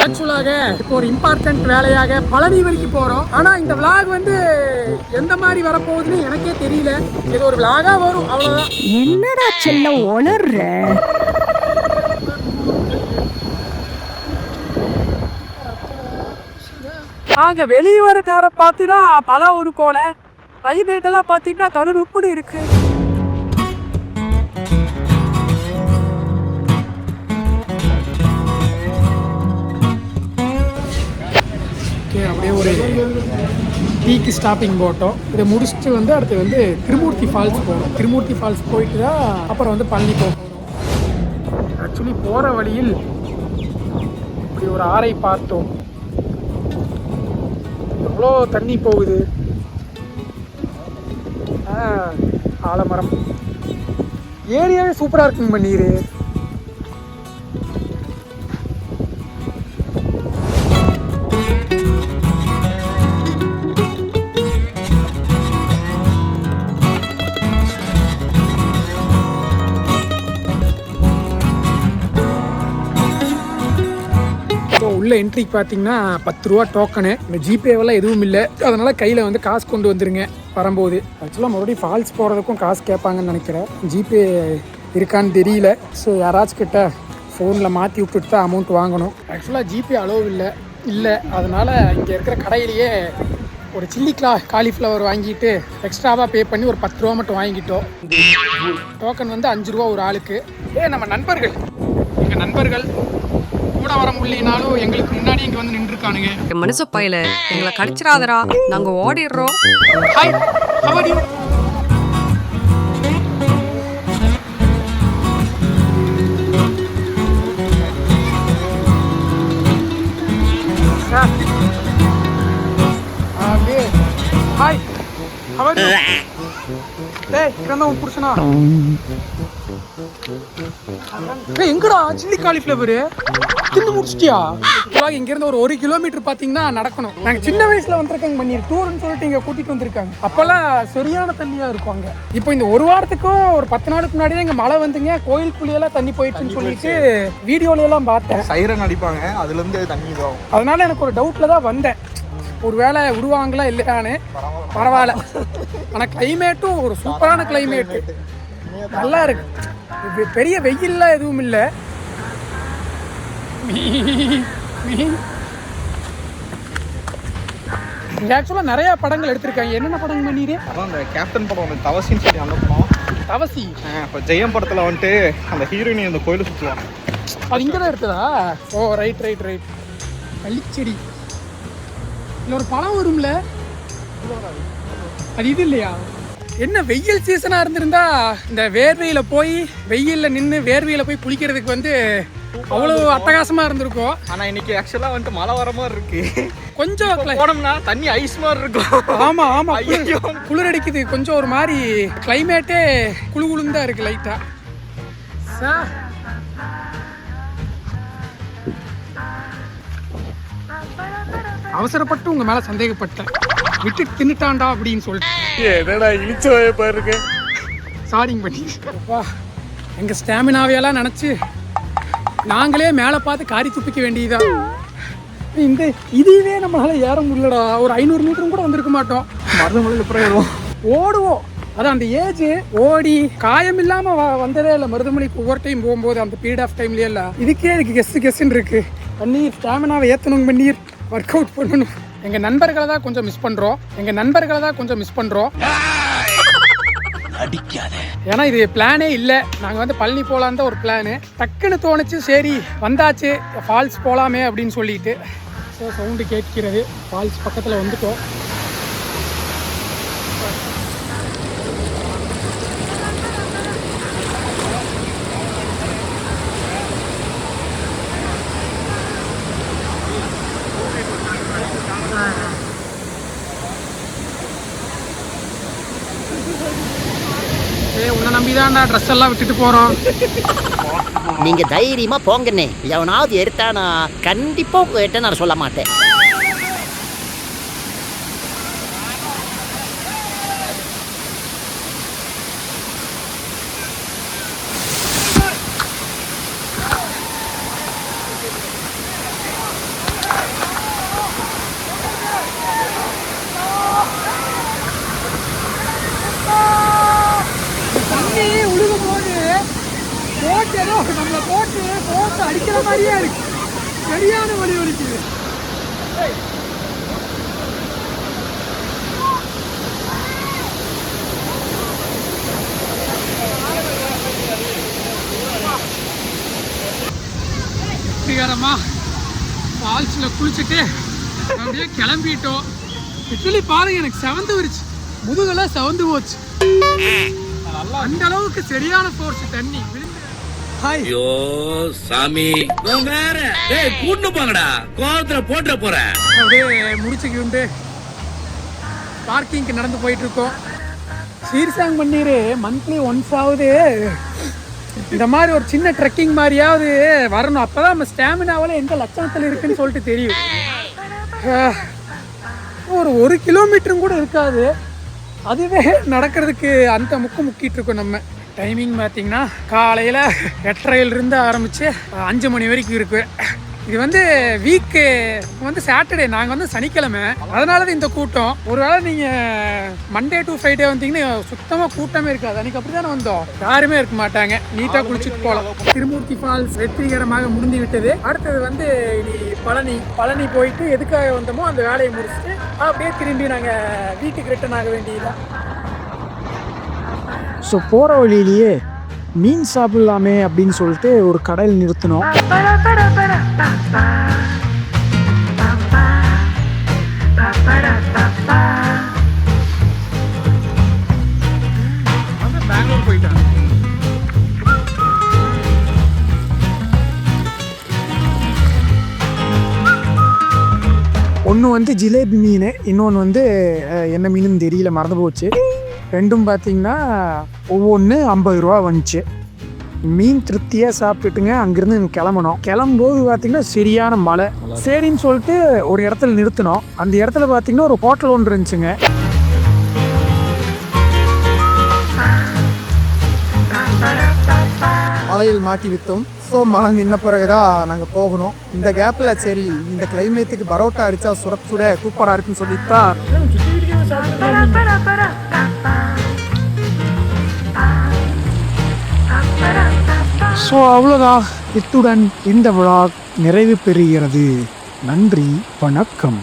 ஆக்சுவலாக இப்போ ஒரு இம்பார்ட்டன்ட் வேலையாக பழனி வரைக்கும் போறோம். ஆனா இந்த விளாக் வந்து எந்த மாதிரி வரப்போகுதுன்னு எனக்கே தெரியல. இது ஒரு விளாகா வரும், அவ்வளவுதான். என்னடா செல்ல உளர்ற? நாங்க வெளியே வர நேரம் பார்த்தீங்கன்னா பல ஒரு கோலை கிளைமேட் எல்லாம் பார்த்தீங்கன்னா கருப்புன்னு இருக்கு. அப்படியே ஒரு டீக்கு ஸ்டாப்பிங் போட்டோம். இதை முடிச்சுட்டு வந்து அடுத்து வந்து திருமூர்த்தி ஃபால்ஸ் போகணும். திருமூர்த்தி ஃபால்ஸ் போயிட்டு தான் அப்புறம் வந்து பழனி போகணும். ஆக்சுவலி போகிற வழியில் இப்படி ஒரு ஆறை பார்த்தோம். எவ்வளோ தண்ணி போகுது. ஆலமரம் ஏரியாவே சூப்பராக இருக்குங்க நீர். உள்ள என்ட்ரிக்கு பார்த்தீங்கன்னா 10 ரூபா டோக்கனு. இந்த ஜிபேவெல்லாம் எதுவும் இல்லை, அதனால் கையில் வந்து காசு கொண்டு வந்துருங்க வரும்போது. ஆக்சுவலாக மறுபடியும் ஃபால்ஸ் போகிறதுக்கும் காசு கேட்பாங்கன்னு நினைக்கிறேன். ஜிபே இருக்கான்னு தெரியல. ஸோ யாராச்சும் கிட்ட ஃபோனில் மாற்றி விட்டுட்டு தான் அமௌண்ட் வாங்கணும். ஆக்சுவலாக ஜிபே அலோவ் இல்லை அதனால் இங்கே இருக்கிற கடையிலேயே ஒரு சில்லி காலிஃப்ளவர் வாங்கிட்டு எக்ஸ்ட்ராவாக பே பண்ணி ஒரு 10 ரூபா மட்டும் வாங்கிட்டோம். டோக்கன் வந்து 5 ரூபா ஒரு ஆளுக்கு. நம்ம நண்பர்கள், எங்கள் நண்பர்கள் கூட வர முடியலனாலும் எங்களுக்கு முன்னாடி இங்க வந்து நின்றுருக்கானுங்க. மனுஷ பையில எங்களை கடிச்சிடாதரா, நாங்க ஓடிடுறோம். Hi, how are you? Hi, how are you? டேய், இவன் உன் புருஷனா? எங்கடா சில்லி காலிஃப்ளவர் தின்னு முடிச்சிட்டியா? இங்கிருந்து ஒரு 1 கிலோமீட்டர் பார்த்தீங்கன்னா நடக்கணும். நாங்கள் சின்ன வயசுல வந்திருக்காங்க பண்ணி டூர்னு சொல்லிட்டு இங்கே கூட்டிட்டு வந்திருக்காங்க. அப்பெல்லாம் சரியான தண்ணியா இருக்கும் அங்கே. இப்போ இந்த ஒரு வாரத்துக்கும் ஒரு 10 நாளுக்கு முன்னாடி தான் இங்கே மழை வந்துங்க. கோயிலுக்குள்ளேயெல்லாம் தண்ணி போயிடுச்சுன்னு சொல்லிட்டு வீடியோல எல்லாம் பார்த்தேன். சைரன் அடிப்பாங்க, அதுல இருந்து தண்ணி தான். அதனால எனக்கு ஒரு டவுட்ல தான் வந்தேன், ஒரு வேளை விடுவாங்களா இல்லையான்னு. பரவாயில்ல, ஆனால் கிளைமேட்டும் ஒரு சூப்பரான கிளைமேட்டு, நல்லா இருக்கு. பெரிய வெயில்லாம் எதுவும் இல்லை. ஆக்சுவலாக நிறைய படங்கள் எடுத்திருக்காங்க. என்னென்ன படங்கள் பண்ணிடு? அதான் அந்த கேப்டன் படம் வந்து தவசின்னு சொல்லி அனுப்பணும். தவசி இப்போ ஜெயம் படத்தில் வந்துட்டு அந்த ஹீரோயினி அந்த கோயிலை சுற்றுவாங்க. அது இங்கே தான் இருக்குதா? ஓ ரைட். பள்ளிச்செடி இல்லை ஒரு பழம் வரும்ல, அது இது இல்லையா? என்ன வெயில் சீசனாக இருந்திருந்தா இந்த வேர்வையில் போய் வெயிலில் நின்று வேர்வையில் போய் குளிக்கிறதுக்கு வந்து அவ்வளோ அட்டகாசமாக இருந்திருக்கும். ஆனால் இன்னைக்கு ஆக்சுவலாக வந்துட்டு மழை வர மாதிரி இருக்கு. கொஞ்சம் போனோம்னா தண்ணி ஐஸ் மாதிரி இருக்கும். ஆமாம் குளிர் அடிக்குது. கொஞ்சம் ஒரு மாதிரி கிளைமேட்டே குளுகுளுன்னு தான் இருக்கு லைட்டாக. அவசரப்பட்டு உங்க மேல சந்தேகப்பட்டேன், விட்டு தின்னுட்டான்டா அப்படின்னு சொல்லிட்டு. என்னடா இழிச்சவாய பாருங்க. சாரிங்க பண்ணி எங்க ஸ்டாமினாவையெல்லாம் நினைச்சு நாங்களே மேலே பார்த்து காரி துப்பிக்க வேண்டியதுதான். இந்த இதுவே நம்மளால ஏற முடியலடா. ஒரு 500 மீட்டரும் கூட வந்திருக்க மாட்டோம். மருதமலையில் அப்புறம் ஓடுவோம். அதான் அந்த ஏஜ் ஓடி காயம் இல்லாம வந்ததே இல்லை. மருதமலைக்கு ஒவ்வொரு டைம் போகும்போது அந்த பீரியட் ஆஃப் டைம்லயே இல்லை. இதுக்கே எனக்கு கெஸ்ன்னு இருக்கு. பன்னீர் ஸ்டாமினாவை ஏற்றணும், பன்னீர் ஒர்க் அவுட் பண்ணணும். எங்கள் நண்பர்களை தான் கொஞ்சம் மிஸ் பண்ணுறோம். ஏன்னா இது பிளானே இல்லை. நாங்கள் வந்து பழனி போகலான்னு தான் ஒரு பிளானு. டக்குன்னு தோணுச்சு, சரி வந்தாச்சு ஃபால்ஸ் போகலாமே அப்படின்னு சொல்லிட்டு. ஸோ சவுண்டு கேட்கிறது, ஃபால்ஸ் பக்கத்தில் வந்துட்டோம். உன்னை நம்பிதான்டா ட்ரெஸ் எல்லாம் விட்டுட்டு போறோம். நீங்க தைரியமா போங்கண்ணே. எவனாவது எடுத்தானா கண்டிப்பா உங்ககிட்ட நான் சொல்ல மாட்டேன். நம்மளை போட்டு அடிக்கிற மாதிரியே இருக்கு. சரியான வழி வலிக்குது. வெற்றிகரமா ஃபால்ஸில் குளிச்சுட்டு அப்படியே கிளம்பிட்டோம். ஆக்சுவலி பாருங்க, எனக்கு செவந்து வருச்சு, முதுகெல்லாம் செவந்து போச்சு. அந்த அளவுக்கு சரியான ஃபோர்ஸ் தண்ணி விழுந்து. ஹாய். ஐயோ சாமி, வேற டேய் கூட்டு போங்கடா, கோவத்துல போட்டுற போறேன். அப்படியே முடிச்சுக்கிட்டு பார்க்கிங்க்கு நடந்து போயிட்டு இருக்கோம். சீர்சாங் பண்ணீர் மந்த்லி ஒன்ஸ் ஆகுது இந்த மாதிரி ஒரு சின்ன ட்ரெக்கிங் மாதிரியாவது வரணும். அப்போதான் நம்ம ஸ்டாமினாவில் எந்த லட்சணத்தில் இருக்குன்னு சொல்லிட்டு தெரியும். ஒரு கிலோமீட்டரும் கூட இருக்காது, அதுவே நடக்கிறதுக்கு அந்த முக்கிட்டு இருக்கோம். நம்ம டைமிங் பார்த்தீங்கன்னா காலையில் 8:30 ஆரம்பித்து 5 மணி வரைக்கும் இருக்கு. இது வந்து வீக்கு வந்து சாட்டர்டே, நாங்கள் வந்து சனிக்கிழமை, அதனால தான் இந்த கூட்டம். ஒருவேளை நீங்கள் மண்டே டு ஃப்ரைடே வந்தீங்கன்னா சுத்தமாக கூட்டமே இருக்காது. அன்றைக்கி அப்படி தானே வந்தோம், யாருமே இருக்க மாட்டாங்க, நீட்டாக குளிச்சுட்டு போகலாம். திருமூர்த்தி ஃபால்ஸ் வெற்றிகரமாக முடிந்து விட்டது. அடுத்தது வந்து பழனி போயிட்டு எதுக்காக வந்தோமோ அந்த வேலையை முடிச்சுட்டு அப்படியே திரும்பி நாங்கள் வீட்டுக்கு ரிட்டர்ன் ஆக வேண்டியதுதான். ஸோ போகிற வழியிலேயே மீன் சாப்பிடலாமே அப்படின்னு சொல்லிட்டு ஒரு கடையில் நிறுத்தினோம். பெங்களூர் போயிட்டாங்க. ஒன்று வந்து ஜிலேபி மீன், இன்னொன்று வந்து என்ன மீனுன்னு தெரியல, மறந்து போச்சு. ரெண்டும் பார்த்தீங்கன்னா ஒவ்வொன்று 50 ரூபா வந்துச்சு. மீன் திருப்தியாக சாப்பிட்டுட்டுங்க அங்கேருந்து கிளம்பணும். கிளம்பும்போது பார்த்தீங்கன்னா சரியான மழை. சரின்னு சொல்லிட்டு ஒரு இடத்துல நிறுத்தினோம். அந்த இடத்துல பார்த்தீங்கன்னா ஒரு ஹோட்டல் ஒன்று இருந்துச்சுங்க. மழையில் மாட்டி விட்டோம். ஸோ மழை நின்ன பிறகுதான் நாங்கள் போகணும். இந்த கேப்பில் சரி இந்த கிளைமேட்டுக்கு பரோட்டா அடித்தா சுட சூப்பராக இருக்குன்னு சொல்லிட்டு ஸோ அவ்வளோதான், இத்துடன் இந்த விழா நிறைவு பெறுகிறது. நன்றி, வணக்கம்.